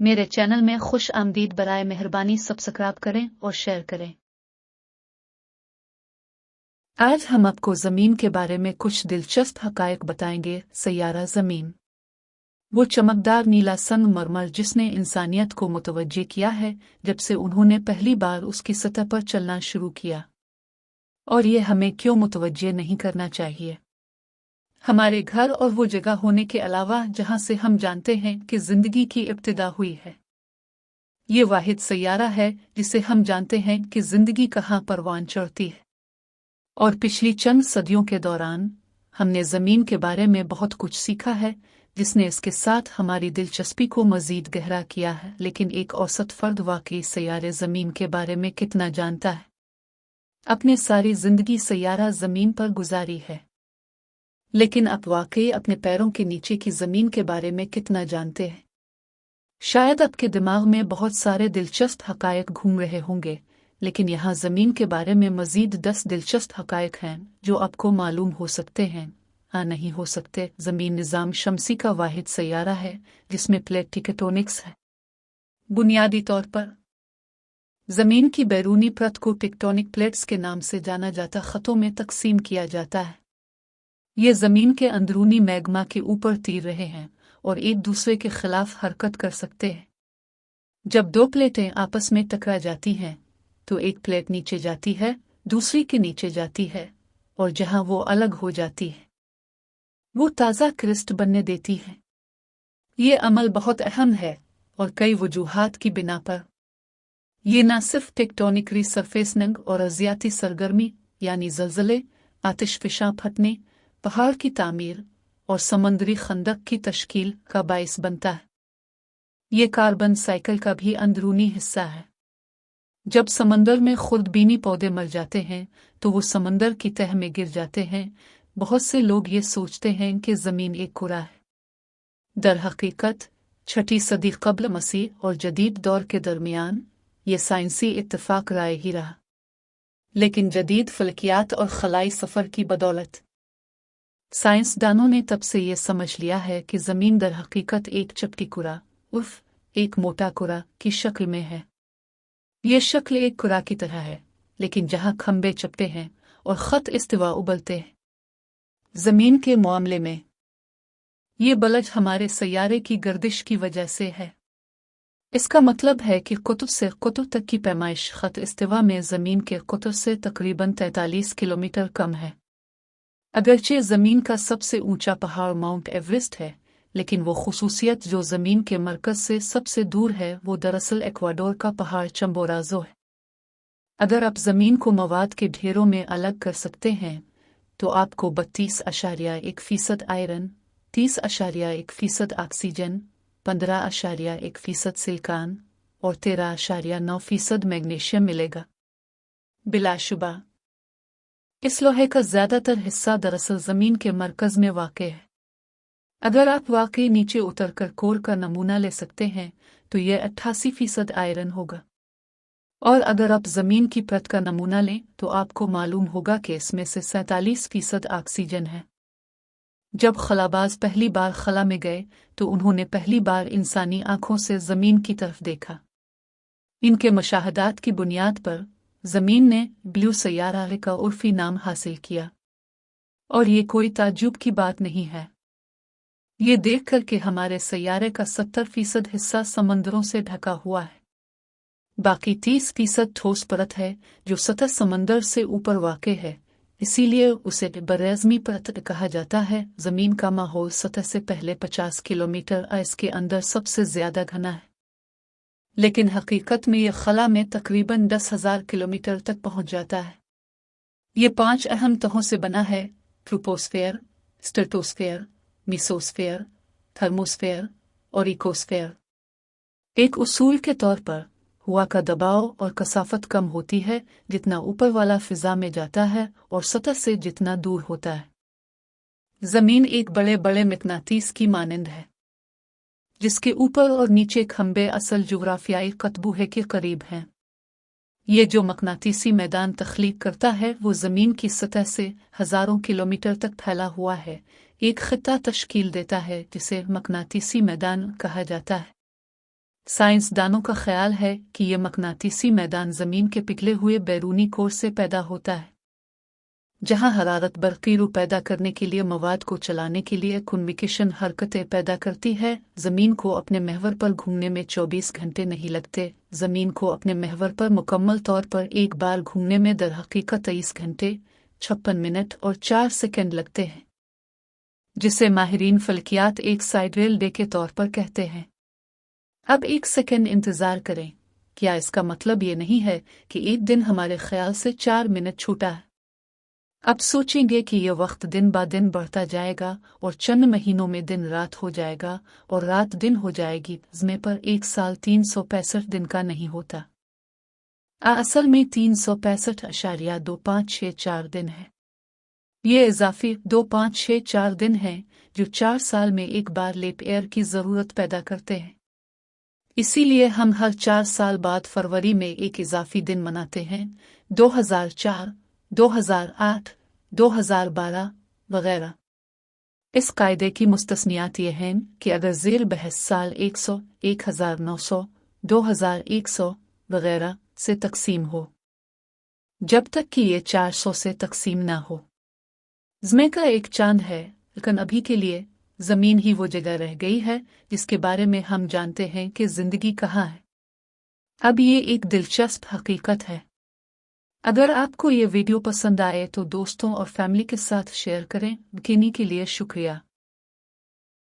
मेरे चैनल में खुश आमदीद। बराए मेहरबानी सब्सक्राइब करें और शेयर करें। आज हम आपको ज़मीन के बारे में कुछ दिलचस्प हक़ाइक़ बताएंगे। सैयारा ज़मीन वो चमकदार नीला संगमरमर जिसने इंसानियत को मुतवज्जे किया है जब से उन्होंने पहली बार उसकी सतह पर चलना शुरू किया। और ये हमें क्यों मुतवज्जे नहीं करना चाहिए? हमारे घर और वो जगह होने के अलावा जहाँ से हम जानते हैं कि ज़िंदगी की इब्तिदा हुई है। ये वाहिद सैयारा है जिसे हम जानते हैं कि ज़िंदगी कहाँ परवान चढ़ती है। और पिछली चंद सदियों के दौरान हमने ज़मीन के बारे में बहुत कुछ सीखा है जिसने इसके साथ हमारी दिलचस्पी को मज़ीद गहरा किया है। लेकिन एक औसत फ़र्द वाकई सैयारे ज़मीन के बारे में कितना जानता है? अपने सारी ज़िंदगी सैयारा ज़मीन पर गुजारी है, लेकिन आप वाकई अपने पैरों के नीचे की ज़मीन के बारे में कितना जानते हैं? शायद आपके दिमाग में बहुत सारे दिलचस्प हक़ाइक़ घूम रहे होंगे, लेकिन यहाँ ज़मीन के बारे में मज़ीद 10 दिलचस्प हक़ाइक़ हैं जो आपको मालूम हो सकते हैं, नहीं हो सकते। ज़मीन निज़ाम शमसी का वाहिद सैयारा है जिसमें प्लेट टेक्टोनिक्स है। बुनियादी तौर पर ज़मीन की बैरूनी परत को टेक्टोनिक प्लेट्स के नाम से जाना जाता ख़तों में तकसीम किया जाता है। ये ज़मीन के अंदरूनी मैग्मा के ऊपर तीर रहे हैं और एक दूसरे के खिलाफ हरकत कर सकते हैं। जब दो प्लेटें आपस में टकरा जाती हैं तो एक प्लेट नीचे जाती है, दूसरी के नीचे जाती है, और जहां वो अलग हो जाती है वो ताज़ा क्रिस्ट बनने देती है। ये अमल बहुत अहम है और कई वजूहात की बिना पर। ये न सिर्फ टेक्टोनिक रीसरफेसनिंग और अर्ज़ियाती सरगर्मी यानी ज़लज़ले, आतिशफ़िशां फटने, पहाड़ की तामीर और समंदरी खंदक की तश्कील का बाइस बनता है, ये कार्बन साइकिल का भी अंदरूनी हिस्सा है। जब समंदर में खुर्दबीनी पौधे मर जाते हैं तो वो समंदर की तह में गिर जाते हैं। बहुत से लोग ये सोचते हैं कि ज़मीन एक कुरा है। दर हकीकत 6ठी सदी क़ब्ल मसीह और जदीद दौर के दरमियान ये साइंसी इत्तफ़ाक़ राय ही रहा, लेकिन जदीद फ़लकियात और ख़लाई सफ़र की बदौलत साइंसदानों ने तब से ये समझ लिया है कि ज़मीन दर हकीकत एक चपटी कुरा एक मोटा कुरा की शक्ल में है। ये शक्ल एक कुरा की तरह है, लेकिन जहाँ खंबे चपटे हैं और ख़त इस्तिवा उबलते हैं। ज़मीन के मामले में ये बलज हमारे सैयारे की गर्दिश की वजह से है। इसका मतलब है कि कुतुब से कुतुब तक की पैमाइश ख़त इस्तिवा में ज़मीन के कुतुब से तकरीबन 43 किलोमीटर कम है। अगरचे ज़मीन का सबसे ऊंचा पहाड़ माउंट एवरेस्ट है, लेकिन वो खुसूसियत जो ज़मीन के मरकज़ से सबसे दूर है वो दरअसल एक्वाडोर का पहाड़ चंबोराज़ो है। अगर आप ज़मीन को मवाद के ढेरों में अलग कर सकते हैं तो आपको 32.1% आयरन, 30.1% ऑक्सीजन, 15.1% सिलिकॉन और 13.9% मैग्नीशियम मिलेगा। बिलाशुबा इस लोहे का ज़्यादातर हिस्सा दरअसल ज़मीन के मरकज़ में वाक़ है। अगर आप वाकई नीचे उतरकर कोर का नमूना ले सकते हैं तो यह 88% आयरन होगा, और अगर आप ज़मीन की परत का नमूना लें तो आपको मालूम होगा कि इसमें से 47% ऑक्सीजन है। जब खलाबाज पहली बार खला में गए तो उन्होंने पहली बार इंसानी आँखों से ज़मीन की तरफ देखा। इनके मुशाहदात की बुनियाद पर ज़मीन ने ब्लू सैयारा का उर्फी नाम हासिल किया, और ये कोई ताज्जुब की बात नहीं है ये देखकर कि हमारे सैयारे का 70% हिस्सा समंदरों से ढका हुआ है। बाकी 30% ठोस परत है जो सतह समंदर से ऊपर वाक़ है, इसीलिए उसे बरेज़मी परत कहा जाता है। ज़मीन का माहौल सतह से पहले 50 किलोमीटर इसके अंदर सबसे ज़्यादा घना है, लेकिन हकीकत में यह खला में तकरीबन 10,000 किलोमीटर तक पहुँच जाता है। ये 5 अहम तहों से बना है: ट्रोपोस्फेयर, स्ट्रेटोस्फेयर, मीसोस्फेयर, थर्मोस्फेयर और इकोस्फेयर। एक उसूल के तौर पर हवा का दबाव और कसाफत कम होती है जितना ऊपर वाला फ़िज़ा में जाता है और सतह से जितना दूर होता है। ज़मीन एक बड़े बड़े मकनातीस की मानंद है जिसके ऊपर और नीचे खंबे असल जुग़राफ़ियाई क़तबूहे के करीब हैं। ये जो मकनातीसी मैदान तख्लीक करता है वो ज़मीन की सतह से हज़ारों किलोमीटर तक फैला हुआ है, एक ख़ित्ता तश्कील देता है जिसे मकनातीसी मैदान कहा जाता है। साइंसदानों का ख्याल है कि ये मकनातीसी मैदान ज़मीन के पिघले हुए बैरूनी कोर से पैदा होता है, जहां हरारत बरक़ीरू पैदा करने के लिए मवाद को चलाने के लिए कन्वेक्शन हरकतें पैदा करती है। ज़मीन को अपने महवर पर घूमने में 24 घंटे नहीं लगते। ज़मीन को अपने महवर पर मुकम्मल तौर पर एक बार घूमने में दरहकीकत 23 घंटे 56 मिनट और 4 सेकंड लगते हैं, जिसे माहिरीन फल्कियात एक साइडरेल डे के तौर पर कहते हैं। अब 1 सेकंड इंतज़ार करें। क्या इसका मतलब ये नहीं है कि एक दिन हमारे ख्याल से 4 मिनट छूटा है? अब सोचेंगे कि यह वक्त दिन ब दिन बढ़ता जाएगा और चंद महीनों में दिन रात हो जाएगा और रात दिन हो जाएगी। ज़मीन पर एक साल 365 दिन का नहीं होता। असल में 365.2564 दिन है। ये इजाफी 2564 दिन हैं जो 4 साल में एक बार लेप ईयर की ज़रूरत पैदा करते हैं। इसीलिए हम हर 4 साल बाद फरवरी में एक इजाफी दिन मनाते हैं। 2004, 2008, 2012 वगैरह। इस कायदे की मुस्तस्नियात ये हैं कि अगर ज़ेर बहस साल 100, 1900, 2100 वगैरह से तकसीम हो, जब तक कि ये 400 से तकसीम ना हो। ज़मीन का एक चांद है, लेकिन अभी के लिए ज़मीन ही वो जगह रह गई है जिसके बारे में हम जानते हैं कि ज़िंदगी कहाँ है। अब ये एक दिलचस्प हकीकत है। अगर आपको ये वीडियो पसंद आए तो दोस्तों और फैमिली के साथ शेयर करें। यकीनी के लिए शुक्रिया।